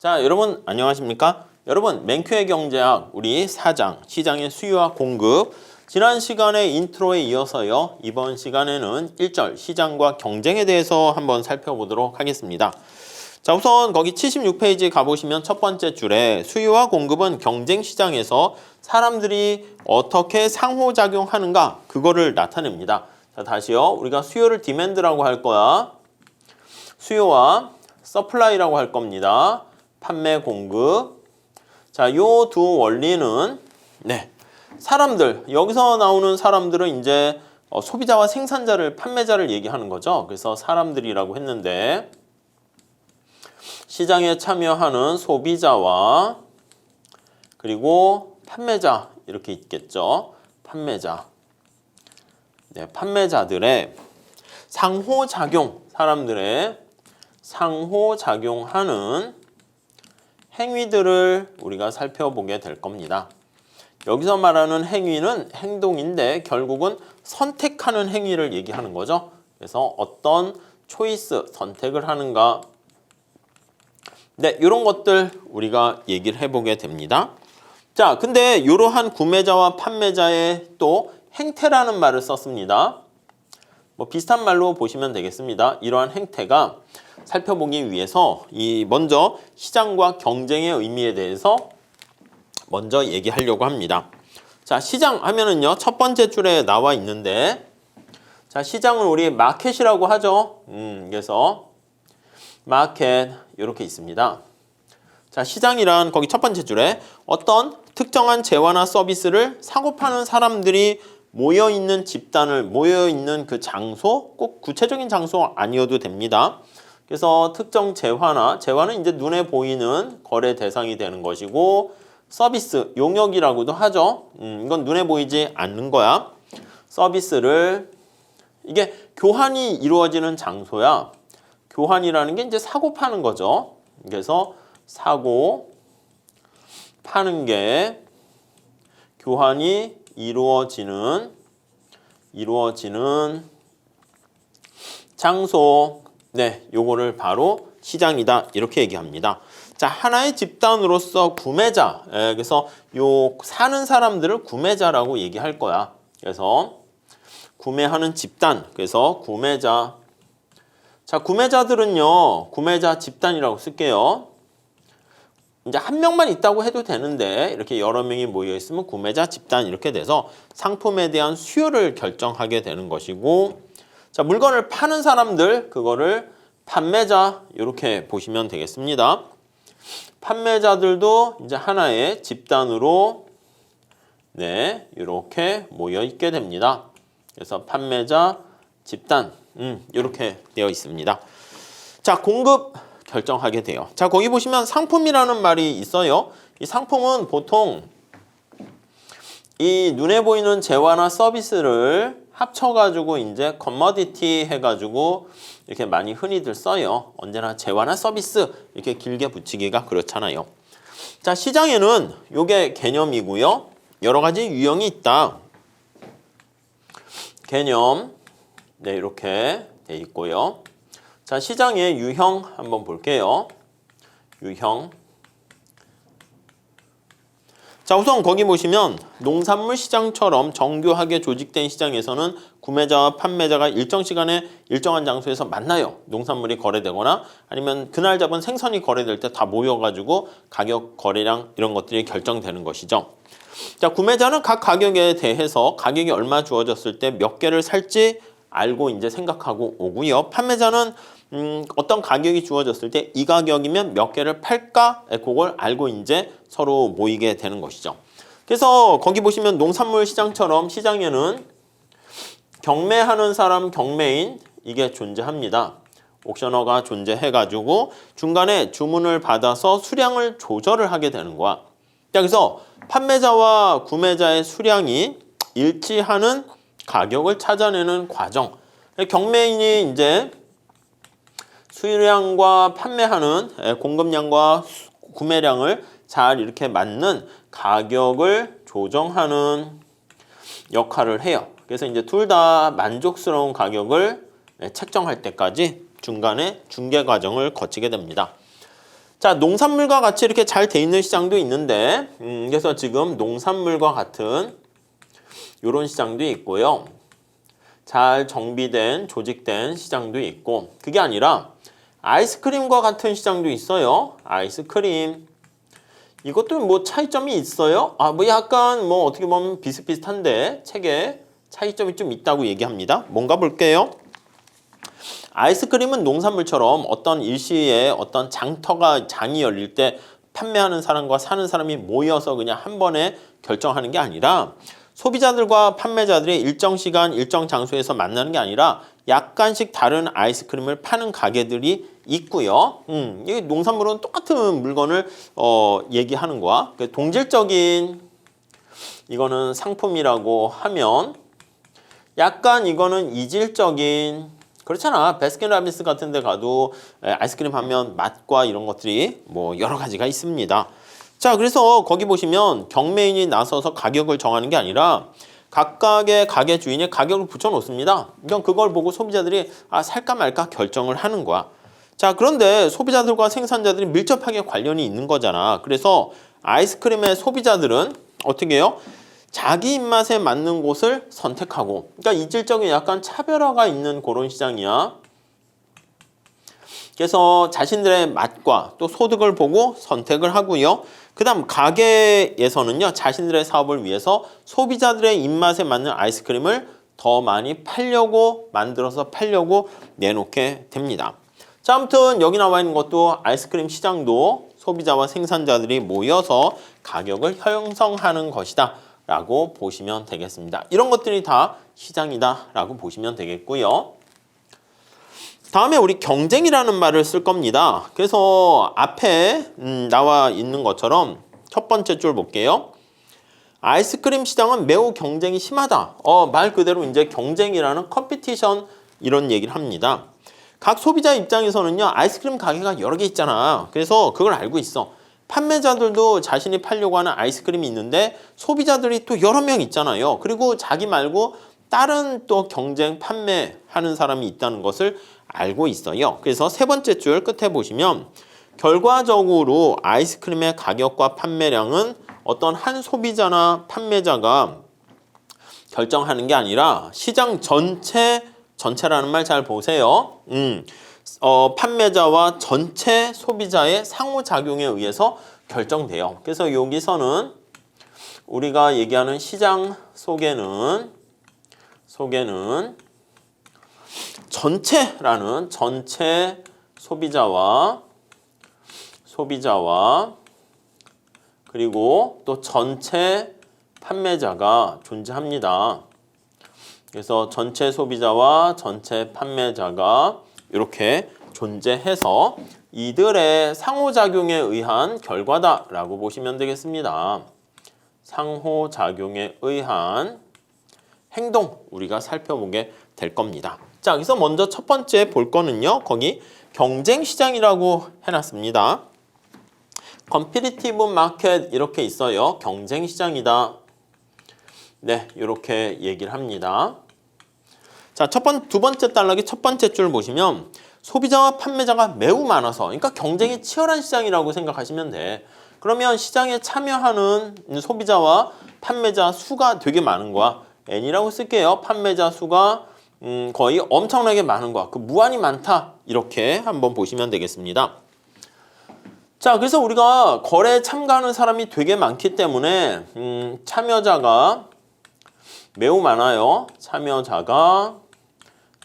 자, 여러분 안녕하십니까? 여러분 맨큐의 경제학 우리 4장 시장의 수요와 공급 지난 시간의 인트로에 이어서요. 이번 시간에는 1절 시장과 경쟁에 대해서 한번 살펴보도록 하겠습니다. 자, 우선 거기 76페이지 가보시면 첫 번째 줄에 수요와 공급은 경쟁 시장에서 사람들이 어떻게 상호작용하는가 그거를 나타냅니다. 자, 다시요. 우리가 수요를 디맨드라고 할 거야. 수요와 서플라이라고 할 겁니다. 판매, 공급. 자, 요 두 원리는 사람들, 여기서 나오는 사람들은 이제 소비자와 생산자를, 판매자를 얘기하는 거죠. 그래서 사람들이라고 했는데 시장에 참여하는 소비자와 그리고 판매자 이렇게 있겠죠. 판매자. 판매자들의 상호작용, 사람들의 상호작용하는 행위들을 우리가 살펴보게 될 겁니다. 여기서 말하는 행위는 행동인데 결국은 선택하는 행위를 얘기하는 거죠. 그래서 어떤 초이스, 선택을 하는가. 이런 것들 우리가 얘기를 해보게 됩니다. 자, 근데 이러한 구매자와 판매자의 또 행태라는 말을 썼습니다. 뭐 비슷한 말로 보시면 되겠습니다. 이러한 행태가 살펴보기 위해서 먼저 시장과 경쟁의 의미에 대해서 먼저 얘기하려고 합니다. 자, 시장 하면은요. 첫 번째 줄에 나와 있는데 자, 시장을 우리 마켓이라고 하죠. 그래서 마켓 이렇게 있습니다. 자, 시장이란 거기 첫 번째 줄에 어떤 특정한 재화나 서비스를 사고 파는 사람들이 모여있는 집단을 모여있는 그 장소, 꼭 구체적인 장소 아니어도 됩니다. 그래서 특정 재화는 이제 눈에 보이는 거래 대상이 되는 것이고 서비스, 용역이라고도 하죠. 이건 눈에 보이지 않는 거야. 서비스를 이게 교환이 이루어지는 장소야. 교환이라는 게 이제 사고 파는 거죠. 그래서 사고 파는 게 교환이 이루어지는 장소. 요거를 바로 시장이다. 이렇게 얘기합니다. 자, 하나의 집단으로서 구매자. 그래서 요 사는 사람들을 구매자라고 얘기할 거야. 그래서 구매하는 집단. 그래서 구매자. 자, 구매자들은요. 구매자 집단이라고 쓸게요. 이제 한 명만 있다고 해도 되는데 이렇게 여러 명이 모여 있으면 구매자 집단 이렇게 돼서 상품에 대한 수요를 결정하게 되는 것이고 자, 물건을 파는 사람들 그거를 판매자 이렇게 보시면 되겠습니다. 판매자들도 이제 하나의 집단으로 이렇게 모여 있게 됩니다. 그래서 판매자 집단 이렇게 되어 있습니다. 자, 공급 결정하게 돼요. 자, 거기 보시면 상품이라는 말이 있어요. 이 상품은 보통 이 눈에 보이는 재화나 서비스를 합쳐가지고 이제 커머디티 해가지고 이렇게 많이 흔히들 써요. 언제나 재화나 서비스 이렇게 길게 붙이기가 그렇잖아요. 자, 시장에는 요게 개념이고요. 여러 가지 유형이 있다. 개념 이렇게 돼 있고요. 자, 시장의 유형 한번 볼게요. 유형. 자, 우선 거기 보시면 농산물 시장처럼 정교하게 조직된 시장에서는 구매자와 판매자가 일정 시간에 일정한 장소에서 만나요. 농산물이 거래되거나 아니면 그날 잡은 생선이 거래될 때 다 모여가지고 가격, 거래량 이런 것들이 결정되는 것이죠. 자, 구매자는 각 가격에 대해서 가격이 얼마 주어졌을 때 몇 개를 살지 알고 이제 생각하고 오고요. 판매자는 어떤 가격이 주어졌을 때 이 가격이면 몇 개를 팔까? 그걸 알고 이제 서로 모이게 되는 것이죠. 그래서 거기 보시면 농산물 시장처럼 시장에는 경매하는 사람, 경매인 이게 존재합니다. 옥셔너가 존재해가지고 중간에 주문을 받아서 수량을 조절을 하게 되는 거야. 자, 그래서 판매자와 구매자의 수량이 일치하는 가격을 찾아내는 과정. 경매인이 이제 수량과 판매하는 공급량과 구매량을 잘 이렇게 맞는 가격을 조정하는 역할을 해요. 그래서 이제 둘 다 만족스러운 가격을 책정할 때까지 중간에 중개 과정을 거치게 됩니다. 자, 농산물과 같이 이렇게 잘 돼 있는 시장도 있는데 그래서 지금 농산물과 같은 이런 시장도 있고요. 잘 정비된, 조직된 시장도 있고 그게 아니라 아이스크림과 같은 시장도 있어요. 아이스크림. 이것도 뭐 차이점이 있어요? 뭐 약간 뭐 어떻게 보면 비슷비슷한데 책에 차이점이 좀 있다고 얘기합니다. 뭔가 볼게요. 아이스크림은 농산물처럼 어떤 일시에 어떤 장이 열릴 때 판매하는 사람과 사는 사람이 모여서 그냥 한 번에 결정하는 게 아니라 소비자들과 판매자들이 일정 시간, 일정 장소에서 만나는 게 아니라 약간씩 다른 아이스크림을 파는 가게들이 있고요. 이 농산물은 똑같은 물건을 얘기하는 거야. 동질적인 이거는 상품이라고 하면 약간 이거는 이질적인 그렇잖아. 베스킨라빈스 같은 데 가도 아이스크림 하면 맛과 이런 것들이 뭐 여러 가지가 있습니다. 자, 그래서 거기 보시면 경매인이 나서서 가격을 정하는 게 아니라 각각의 가게 주인이 가격을 붙여놓습니다. 그럼 그걸 보고 소비자들이 살까 말까 결정을 하는 거야. 자, 그런데 소비자들과 생산자들이 밀접하게 관련이 있는 거잖아. 그래서 아이스크림의 소비자들은 어떻게 해요? 자기 입맛에 맞는 곳을 선택하고 그러니까 이질적인 약간 차별화가 있는 그런 시장이야. 그래서 자신들의 맛과 또 소득을 보고 선택을 하고요. 그 다음 가게에서는요. 자신들의 사업을 위해서 소비자들의 입맛에 맞는 아이스크림을 더 많이 만들어서 팔려고 내놓게 됩니다. 자, 아무튼 여기 나와 있는 것도 아이스크림 시장도 소비자와 생산자들이 모여서 가격을 형성하는 것이다 라고 보시면 되겠습니다. 이런 것들이 다 시장이다 라고 보시면 되겠고요. 다음에 우리 경쟁이라는 말을 쓸 겁니다. 그래서 앞에 나와 있는 것처럼 첫 번째 줄 볼게요. 아이스크림 시장은 매우 경쟁이 심하다. 말 그대로 이제 경쟁이라는 컴피티션 이런 얘기를 합니다. 각 소비자 입장에서는요. 아이스크림 가게가 여러 개 있잖아. 그래서 그걸 알고 있어. 판매자들도 자신이 팔려고 하는 아이스크림이 있는데 소비자들이 또 여러 명 있잖아요. 그리고 자기 말고 다른 또 경쟁 판매하는 사람이 있다는 것을 알고 있어요. 그래서 세 번째 줄 끝에 보시면 결과적으로 아이스크림의 가격과 판매량은 어떤 한 소비자나 판매자가 결정하는 게 아니라 시장 전체라는 말 잘 보세요. 판매자와 전체 소비자의 상호작용에 의해서 결정돼요. 그래서 여기서는 우리가 얘기하는 시장 속에는 전체라는 전체 소비자와 그리고 또 전체 판매자가 존재합니다. 그래서 전체 소비자와 전체 판매자가 이렇게 존재해서 이들의 상호작용에 의한 결과다라고 보시면 되겠습니다. 상호작용에 의한 행동 우리가 살펴보게 될 겁니다. 자, 여기서 먼저 첫 번째 볼 거는요. 거기 경쟁시장이라고 해놨습니다. competitive market 이렇게 있어요. 경쟁시장이다. 네, 이렇게 얘기를 합니다. 자, 두 번째 단락의 첫 번째 줄 보시면 소비자와 판매자가 매우 많아서 그러니까 경쟁이 치열한 시장이라고 생각하시면 돼. 그러면 시장에 참여하는 소비자와 판매자 수가 되게 많은 거야. N이라고 쓸게요. 판매자 수가 거의 엄청나게 많은 거야. 무한히 많다. 이렇게 한번 보시면 되겠습니다. 자, 그래서 우리가 거래에 참가하는 사람이 되게 많기 때문에 참여자가 매우 많아요. 참여자가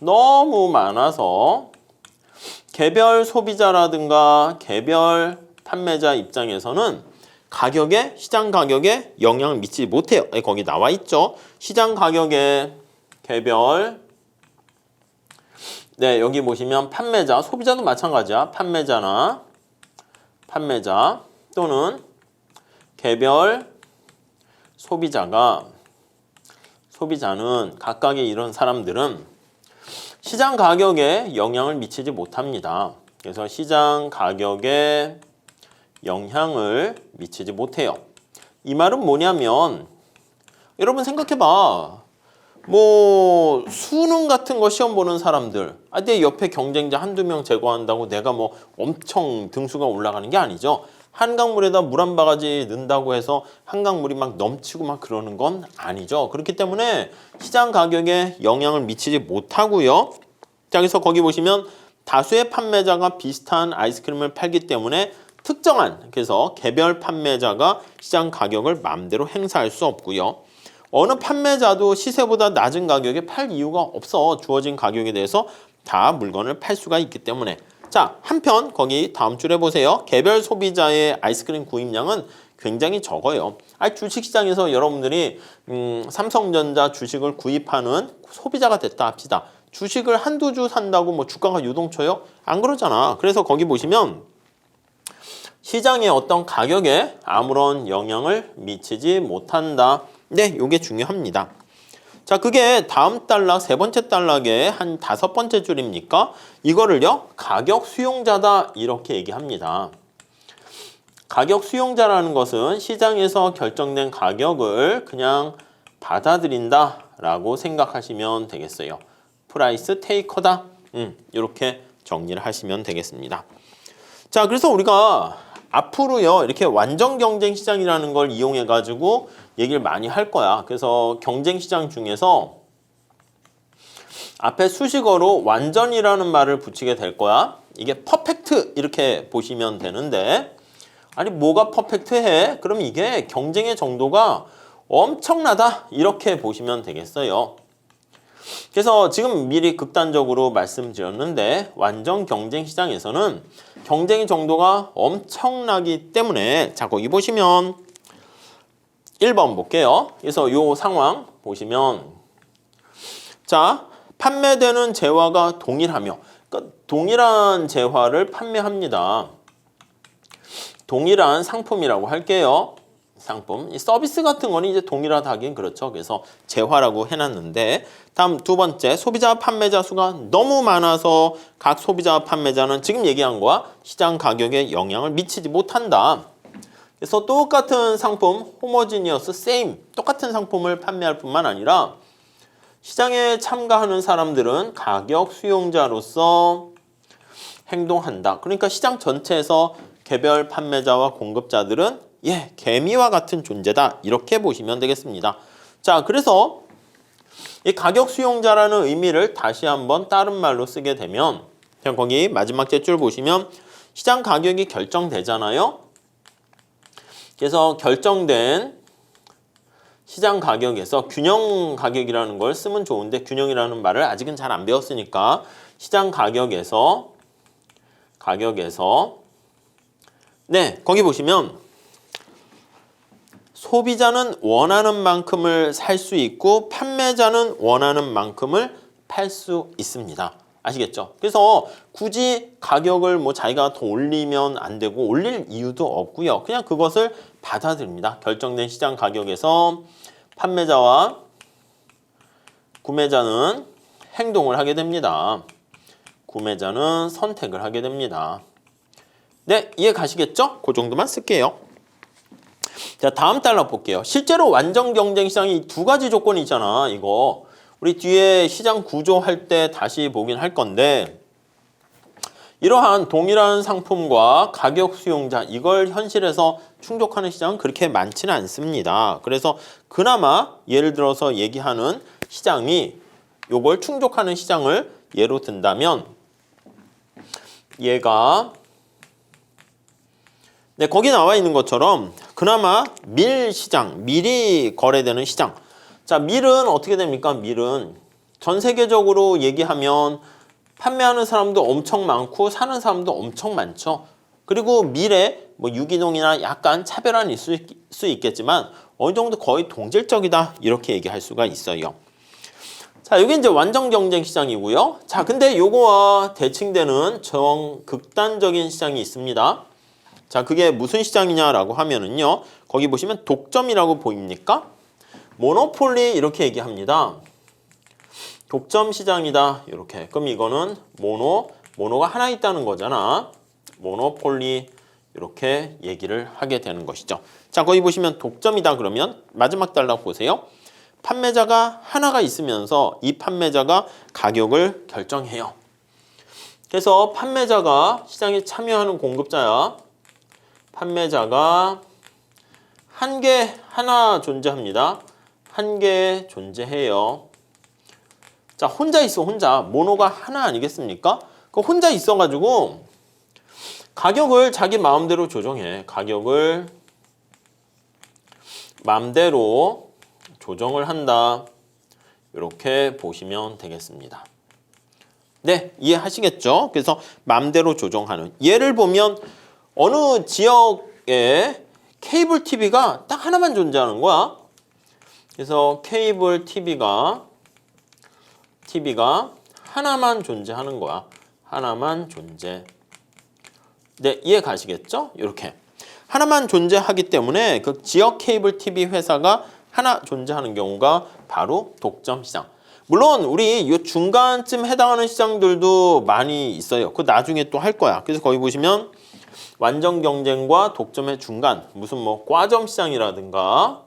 너무 많아서 개별 소비자라든가 개별 판매자 입장에서는 시장 가격에 영향을 미치지 못해요. 거기 나와 있죠. 시장 가격에 개별 네, 여기 보시면 판매자, 소비자도 마찬가지야. 판매자 또는 개별 소비자는 각각의 이런 사람들은 시장 가격에 영향을 미치지 못합니다. 그래서 시장 가격에 영향을 미치지 못해요. 이 말은 뭐냐면 여러분 생각해봐. 뭐 수능 같은 거 시험 보는 사람들, 내 옆에 경쟁자 한두 명 제거한다고 내가 뭐 엄청 등수가 올라가는 게 아니죠. 한강물에다 물 한 바가지 넣는다고 해서 한강물이 막 넘치고 막 그러는 건 아니죠. 그렇기 때문에 시장 가격에 영향을 미치지 못하고요. 자, 그래서 거기 보시면 다수의 판매자가 비슷한 아이스크림을 팔기 때문에 특정한, 그래서 개별 판매자가 시장 가격을 마음대로 행사할 수 없고요. 어느 판매자도 시세보다 낮은 가격에 팔 이유가 없어. 주어진 가격에 대해서 다 물건을 팔 수가 있기 때문에. 자, 한편 거기 다음 줄에 보세요. 개별 소비자의 아이스크림 구입량은 굉장히 적어요. 주식시장에서 여러분들이 삼성전자 주식을 구입하는 소비자가 됐다 합시다. 주식을 한두 주 산다고 뭐 주가가 요동쳐요? 안 그러잖아. 그래서 거기 보시면 시장의 어떤 가격에 아무런 영향을 미치지 못한다. 네, 요게 중요합니다. 자, 그게 다음 단락, 세 번째 단락의 한 5번째 줄입니까? 이거를요, 가격 수용자다 이렇게 얘기합니다. 가격 수용자라는 것은 시장에서 결정된 가격을 그냥 받아들인다라고 생각하시면 되겠어요. 프라이스 테이커다. 이렇게 정리를 하시면 되겠습니다. 자, 그래서 우리가 앞으로요, 이렇게 완전 경쟁 시장이라는 걸 이용해 가지고 얘기를 많이 할 거야. 그래서 경쟁 시장 중에서 앞에 수식어로 완전이라는 말을 붙이게 될 거야. 이게 퍼펙트 이렇게 보시면 되는데, 아니 뭐가 퍼펙트해? 그럼 이게 경쟁의 정도가 엄청나다 이렇게 보시면 되겠어요. 그래서 지금 미리 극단적으로 말씀드렸는데 완전 경쟁 시장에서는 경쟁의 정도가 엄청나기 때문에, 자, 거기 보시면 1번 볼게요. 그래서 요 상황 보시면, 자, 판매되는 재화가 동일하며, 그러니까 동일한 재화를 판매합니다. 동일한 상품이라고 할게요. 상품. 이 서비스 같은 거는 이제 동일하다 하긴 그렇죠. 그래서 재화라고 해놨는데, 다음 두 번째, 소비자 판매자 수가 너무 많아서 각 소비자 판매자는 지금 얘기한 거와 시장 가격에 영향을 미치지 못한다. 그래서 똑같은 상품, 호모지니어스, 세임, 똑같은 상품을 판매할 뿐만 아니라 시장에 참가하는 사람들은 가격 수용자로서 행동한다. 그러니까 시장 전체에서 개별 판매자와 공급자들은 개미와 같은 존재다. 이렇게 보시면 되겠습니다. 자, 그래서 이 가격 수용자라는 의미를 다시 한번 다른 말로 쓰게 되면, 그냥 거기 마지막 줄 보시면 시장 가격이 결정되잖아요. 그래서 결정된 시장 가격에서 균형 가격이라는 걸 쓰면 좋은데, 균형이라는 말을 아직은 잘 안 배웠으니까 시장 가격에서 네, 거기 보시면 소비자는 원하는 만큼을 살 수 있고 판매자는 원하는 만큼을 팔 수 있습니다. 아시겠죠? 그래서 굳이 가격을 뭐 자기가 더 올리면 안 되고 올릴 이유도 없고요. 그냥 그것을 받아들입니다. 결정된 시장 가격에서 판매자와 구매자는 행동을 하게 됩니다. 구매자는 선택을 하게 됩니다. 네, 이해 가시겠죠? 그 정도만 쓸게요. 자, 다음 단락 볼게요. 실제로 완전 경쟁 시장이 두 가지 조건이 있잖아. 이거 우리 뒤에 시장 구조할 때 다시 보긴 할 건데, 이러한 동일한 상품과 가격 수용자, 이걸 현실에서 충족하는 시장은 그렇게 많지는 않습니다. 그래서 그나마 예를 들어서 얘기하는 시장이 요걸 충족하는 시장을 예로 든다면, 얘가 네, 거기 나와 있는 것처럼 그나마 밀 시장, 밀이 거래되는 시장. 자, 밀은 어떻게 됩니까? 밀은 전 세계적으로 얘기하면 판매하는 사람도 엄청 많고 사는 사람도 엄청 많죠. 그리고 밀에 뭐 유기농이나 약간 차별화는 있을 수 있겠지만 어느 정도 거의 동질적이다 이렇게 얘기할 수가 있어요. 자, 여기 이제 완전 경쟁 시장이고요. 자, 근데 요거와 대칭되는 극단적인 시장이 있습니다. 자, 그게 무슨 시장이냐라고 하면은요, 거기 보시면 독점이라고 보입니까? 모노폴리 이렇게 얘기합니다. 독점 시장이다 이렇게. 그럼 이거는 모노가 하나 있다는 거잖아. 모노폴리 이렇게 얘기를 하게 되는 것이죠. 자, 거기 보시면 독점이다 그러면 마지막 단락 보세요. 판매자가 하나가 있으면서 이 판매자가 가격을 결정해요. 그래서 판매자가 시장에 참여하는 공급자야. 판매자가 하나 존재합니다. 한 개 존재해요. 자, 혼자 있어, 혼자. 모노가 하나 아니겠습니까? 그 혼자 있어가지고 가격을 자기 마음대로 조정해. 가격을 마음대로 조정을 한다. 이렇게 보시면 되겠습니다. 네, 이해하시겠죠? 그래서 마음대로 조정하는. 예를 보면 어느 지역에 케이블 TV가 딱 하나만 존재하는 거야. 그래서 케이블 TV가 하나만 존재하는 거야. 하나만 존재. 네, 이해 가시겠죠? 이렇게. 하나만 존재하기 때문에 그 지역 케이블 TV 회사가 하나 존재하는 경우가 바로 독점 시장. 물론 우리 이 중간쯤 해당하는 시장들도 많이 있어요. 그 나중에 또 할 거야. 그래서 거기 보시면 완전 경쟁과 독점의 중간, 무슨 뭐 과점 시장이라든가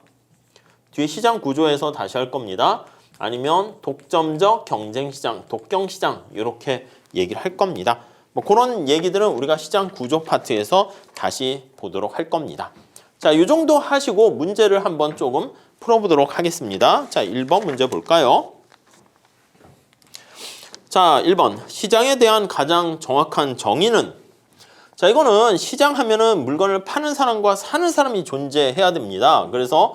뒤에 시장 구조에서 다시 할 겁니다. 아니면 독점적 경쟁 시장, 독경 시장 이렇게 얘기를 할 겁니다. 뭐 그런 얘기들은 우리가 시장 구조 파트에서 다시 보도록 할 겁니다. 자, 이 정도 하시고 문제를 한번 조금 풀어보도록 하겠습니다. 자, 1번 문제 볼까요? 자, 1번. 시장에 대한 가장 정확한 정의는? 자, 이거는 시장 하면은 물건을 파는 사람과 사는 사람이 존재해야 됩니다. 그래서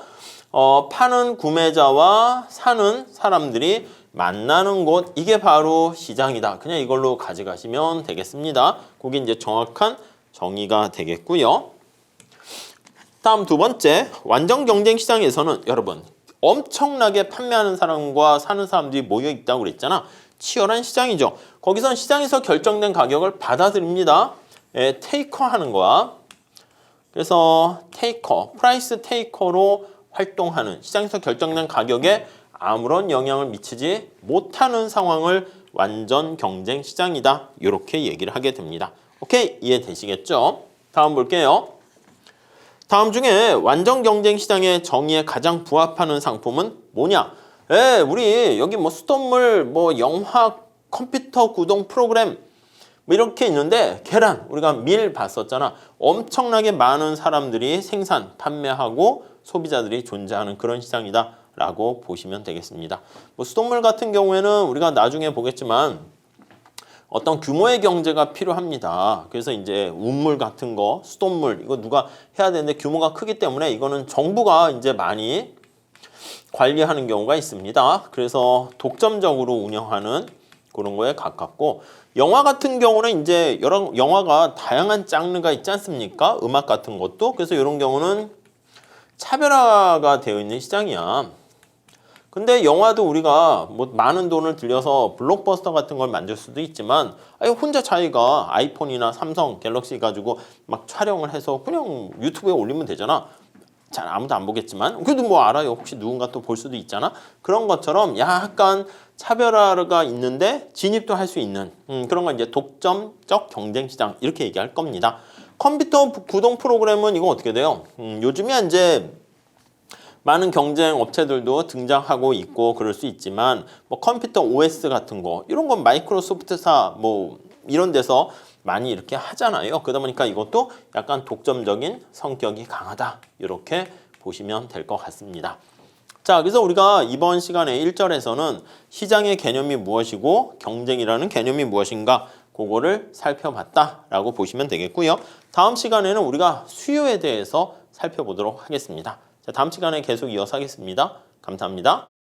파는 구매자와 사는 사람들이 만나는 곳, 이게 바로 시장이다. 그냥 이걸로 가져가시면 되겠습니다. 그게 이제 정확한 정의가 되겠고요. 다음 두 번째, 완전 경쟁 시장에서는 여러분 엄청나게 판매하는 사람과 사는 사람들이 모여 있다고 그랬잖아. 치열한 시장이죠. 거기선 시장에서 결정된 가격을 받아들입니다. 테이커 하는 거야. 그래서 테이커, 프라이스 테이커로 활동하는, 시장에서 결정된 가격에 아무런 영향을 미치지 못하는 상황을 완전 경쟁 시장이다. 이렇게 얘기를 하게 됩니다. 오케이, 이해되시겠죠? 다음 볼게요. 다음 중에 완전 경쟁 시장의 정의에 가장 부합하는 상품은 뭐냐? 우리 여기 뭐 수돗물, 뭐 영화, 컴퓨터 구동 프로그램 뭐 이렇게 있는데 계란, 우리가 밀 봤었잖아. 엄청나게 많은 사람들이 생산, 판매하고 소비자들이 존재하는 그런 시장이다 라고 보시면 되겠습니다. 뭐 수돗물 같은 경우에는 우리가 나중에 보겠지만 어떤 규모의 경제가 필요합니다. 그래서 이제 운물 같은 거, 수돗물 이거 누가 해야 되는데 규모가 크기 때문에 이거는 정부가 이제 많이 관리하는 경우가 있습니다. 그래서 독점적으로 운영하는 그런 거에 가깝고, 영화 같은 경우는 이제 여러 영화가 다양한 장르가 있지 않습니까? 음악 같은 것도. 그래서 이런 경우는 차별화가 되어 있는 시장이야. 근데 영화도 우리가 뭐 많은 돈을 들여서 블록버스터 같은 걸 만들 수도 있지만 혼자 자기가 아이폰이나 삼성 갤럭시 가지고 막 촬영을 해서 그냥 유튜브에 올리면 되잖아. 잘 아무도 안 보겠지만 그래도 뭐 알아요. 혹시 누군가 또 볼 수도 있잖아. 그런 것처럼 약간 차별화가 있는데 진입도 할 수 있는 그런 건 이제 독점적 경쟁 시장 이렇게 얘기할 겁니다. 컴퓨터 구동 프로그램은 이거 어떻게 돼요? 요즘에 이제 많은 경쟁 업체들도 등장하고 있고 그럴 수 있지만 뭐 컴퓨터 OS 같은 거 이런 건 마이크로소프트사 뭐 이런 데서 많이 이렇게 하잖아요. 그러다 보니까 이것도 약간 독점적인 성격이 강하다. 이렇게 보시면 될 것 같습니다. 자, 그래서 우리가 이번 시간에 1절에서는 시장의 개념이 무엇이고 경쟁이라는 개념이 무엇인가 그거를 살펴봤다라고 보시면 되겠고요. 다음 시간에는 우리가 수요에 대해서 살펴보도록 하겠습니다. 자, 다음 시간에 계속 이어서 하겠습니다. 감사합니다.